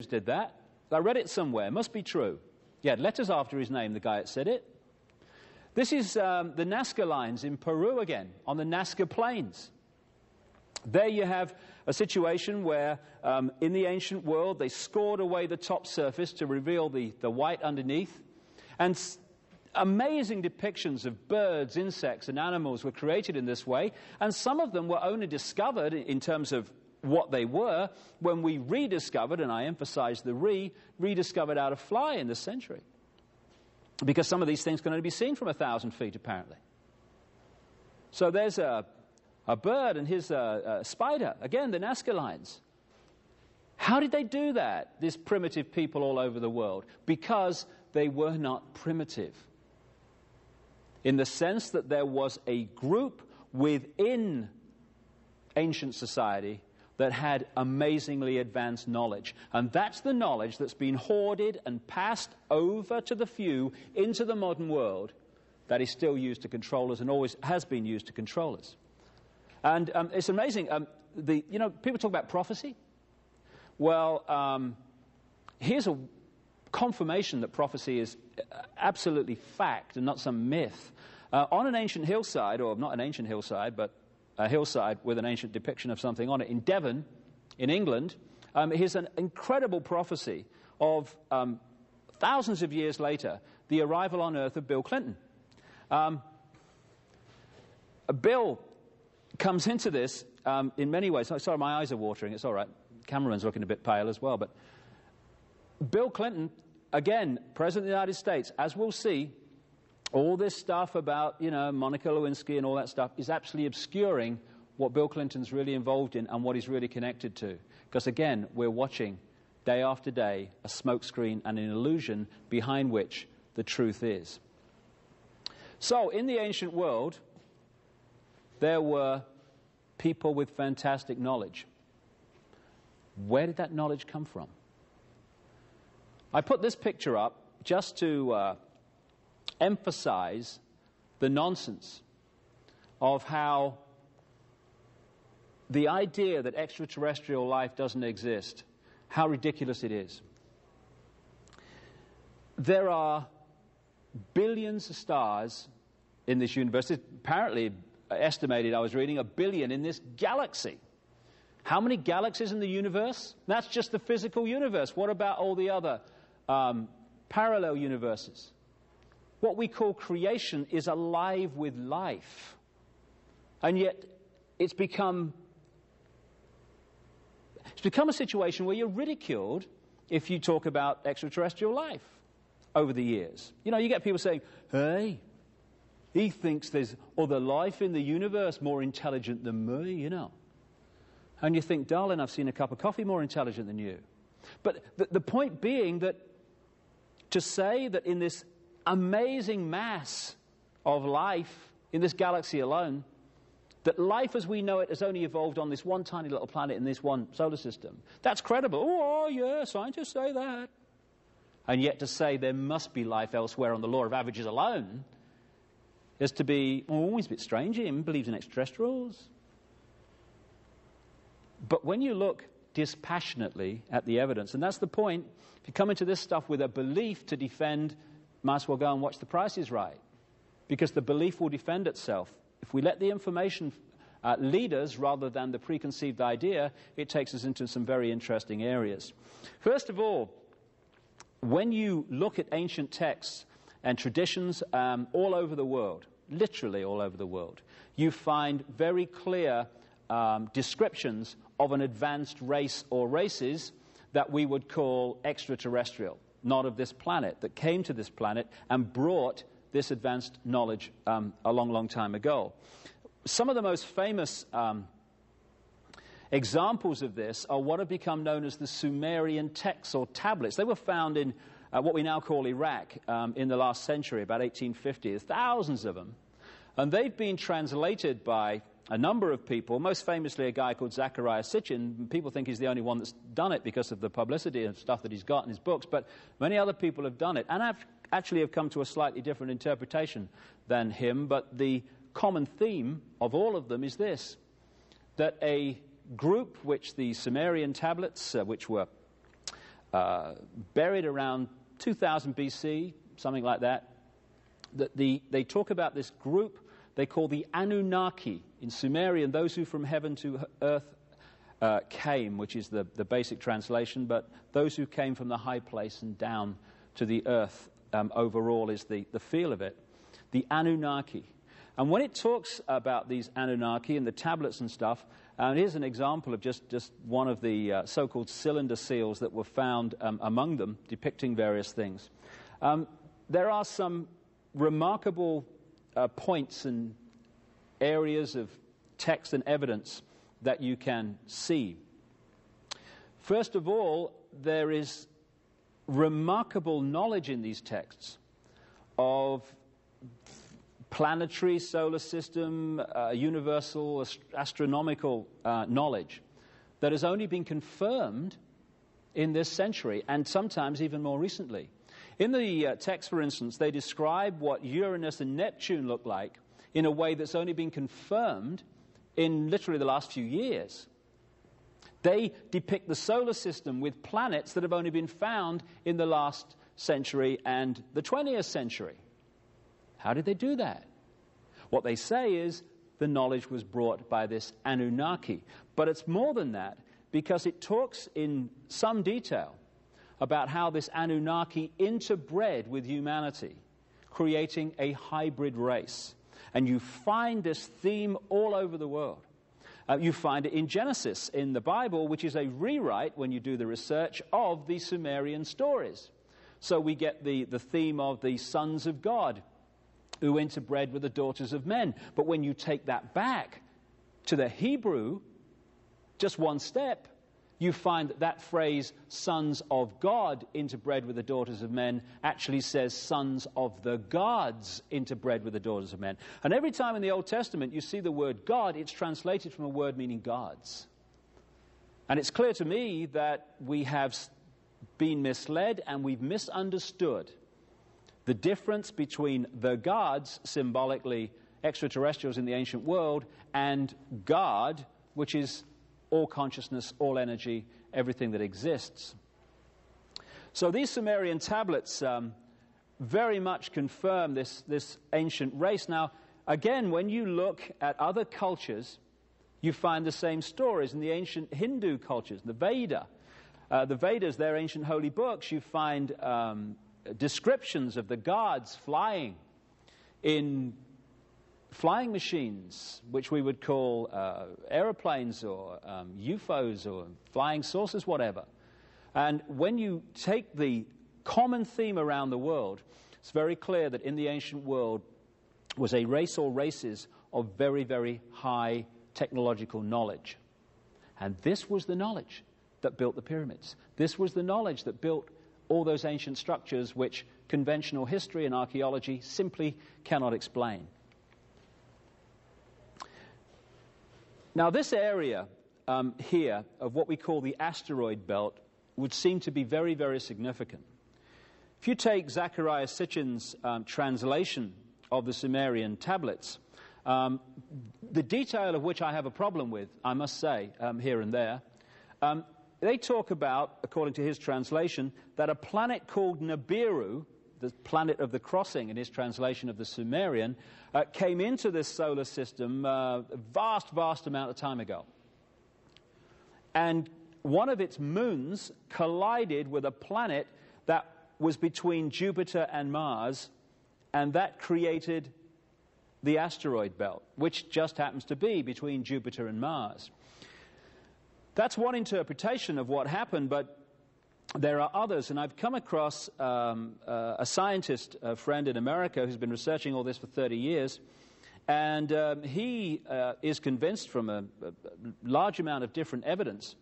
did that. I read it somewhere. It must be true. He had letters after his name, the guy that said it. This is the Nazca lines in Peru again, on the Nazca Plains. There you have a situation where in the ancient world they scored away the top surface to reveal the white underneath. And amazing depictions of birds, insects and animals were created in this way. And some of them were only discovered in terms of what they were when we rediscovered, and I emphasize the rediscovered out of fly in this century. Because some of these things can only be seen from 1,000 feet, apparently. So there's a bird and his spider. Again, the Nazca lines. How did they do that, these primitive people all over the world? Because they were not primitive. In the sense that there was a group within ancient society that had amazingly advanced knowledge. And that's the knowledge that's been hoarded and passed over to the few into the modern world that is still used to control us and always has been used to control us. And it's amazing. People talk about prophecy. Well, here's a confirmation that prophecy is absolutely fact and not some myth. On an ancient hillside, or not an ancient hillside, but a hillside with an ancient depiction of something on it in Devon, in England, here's an incredible prophecy of thousands of years later, the arrival on Earth of Bill Clinton. Bill comes into this in many ways. Sorry, my eyes are watering. It's all right. Cameraman's looking a bit pale as well. But Bill Clinton, again, President of the United States, as we'll see, all this stuff about, Monica Lewinsky and all that stuff is absolutely obscuring what Bill Clinton's really involved in and what he's really connected to. Because, again, we're watching day after day a smokescreen and an illusion behind which the truth is. So, in the ancient world, there were people with fantastic knowledge. Where did that knowledge come from? I put this picture up just to emphasize the nonsense of how the idea that extraterrestrial life doesn't exist, how ridiculous it is. There are billions of stars in this universe. It's apparently estimated, I was reading, 1 billion in this galaxy. How many galaxies in the universe? That's just the physical universe. What about all the other parallel universes? What we call creation is alive with life. And yet it's become a situation where you're ridiculed if you talk about extraterrestrial life over the years. You get people saying, hey, he thinks there's other life in the universe more intelligent than me, And you think, darling, I've seen a cup of coffee more intelligent than you. But the point being that to say that in this amazing mass of life in this galaxy alone, that life as we know it has only evolved on this one tiny little planet in this one solar system, that's credible. Oh, yeah, scientists say that. And yet to say there must be life elsewhere on the law of averages alone is to be always a bit strange. He believes in extraterrestrials. But when you look dispassionately at the evidence, and that's the point, if you come into this stuff with a belief to defend, might as well go and watch The Price is Right, because the belief will defend itself. If we let the information lead us rather than the preconceived idea, it takes us into some very interesting areas. First of all, when you look at ancient texts and traditions all over the world, literally all over the world, you find very clear descriptions of an advanced race or races that we would call extraterrestrial, not of this planet, that came to this planet and brought this advanced knowledge a long, long time ago. Some of the most famous examples of this are what have become known as the Sumerian texts or tablets. They were found in what we now call Iraq in the last century, about 1850. There's thousands of them. And they've been translated by a number of people, most famously a guy called Zecharia Sitchin. People think he's the only one that's done it because of the publicity and stuff that he's got in his books, but many other people have done it, and actually have come to a slightly different interpretation than him. But the common theme of all of them is this, that a group which the Sumerian tablets, which were buried around 2000 BC, something like that. They talk about this group they call the Anunnaki in Sumerian, those who from heaven to earth came, which is the basic translation, but those who came from the high place and down to the earth overall is the feel of it. The Anunnaki. And when it talks about these Anunnaki and the tablets and stuff, here's an example of just one of the so-called cylinder seals that were found among them, depicting various things. There are some remarkable points and areas of text and evidence that you can see. First of all, there is remarkable knowledge in these texts of planetary, solar system, universal astronomical knowledge that has only been confirmed in this century and sometimes even more recently. In the text, for instance, they describe what Uranus and Neptune look like in a way that's only been confirmed in literally the last few years. They depict the solar system with planets that have only been found in the last century and the 20th century. How did they do that? What they say is the knowledge was brought by this Anunnaki. But it's more than that, because it talks in some detail about how this Anunnaki interbred with humanity, creating a hybrid race. And you find this theme all over the world. You find it in Genesis, in the Bible, which is a rewrite, when you do the research, of the Sumerian stories. So we get the theme of the sons of God, who interbred with the daughters of men. But when you take that back to the Hebrew, just one step, you find that phrase, sons of God interbred with the daughters of men, actually says sons of the gods interbred with the daughters of men. And every time in the Old Testament you see the word God, it's translated from a word meaning gods. And it's clear to me that we have been misled and we've misunderstood the difference between the gods, symbolically extraterrestrials in the ancient world, and God, which is all consciousness, all energy, everything that exists. So these Sumerian tablets very much confirm this ancient race. Now, again, when you look at other cultures, you find the same stories in the ancient Hindu cultures, the Veda. The Vedas, their ancient holy books, you find descriptions of the gods flying in flying machines, which we would call aeroplanes or UFOs or flying saucers, whatever. And when you take the common theme around the world, it's very clear that in the ancient world was a race or races of very, very high technological knowledge. And this was the knowledge that built the pyramids. This was the knowledge that built all those ancient structures which conventional history and archaeology simply cannot explain. Now, this area here of what we call the asteroid belt would seem to be very, very significant. If you take Zecharia Sitchin's translation of the Sumerian tablets, the detail of which I have a problem with, I must say, here and there, they talk about, according to his translation, that a planet called Nibiru, the planet of the crossing in his translation of the Sumerian, came into this solar system a vast, vast amount of time ago. And one of its moons collided with a planet that was between Jupiter and Mars, and that created the asteroid belt, which just happens to be between Jupiter and Mars. That's one interpretation of what happened, but there are others, and I've come across a scientist, a friend in America, who's been researching all this for 30 years, and he is convinced from a large amount of different evidence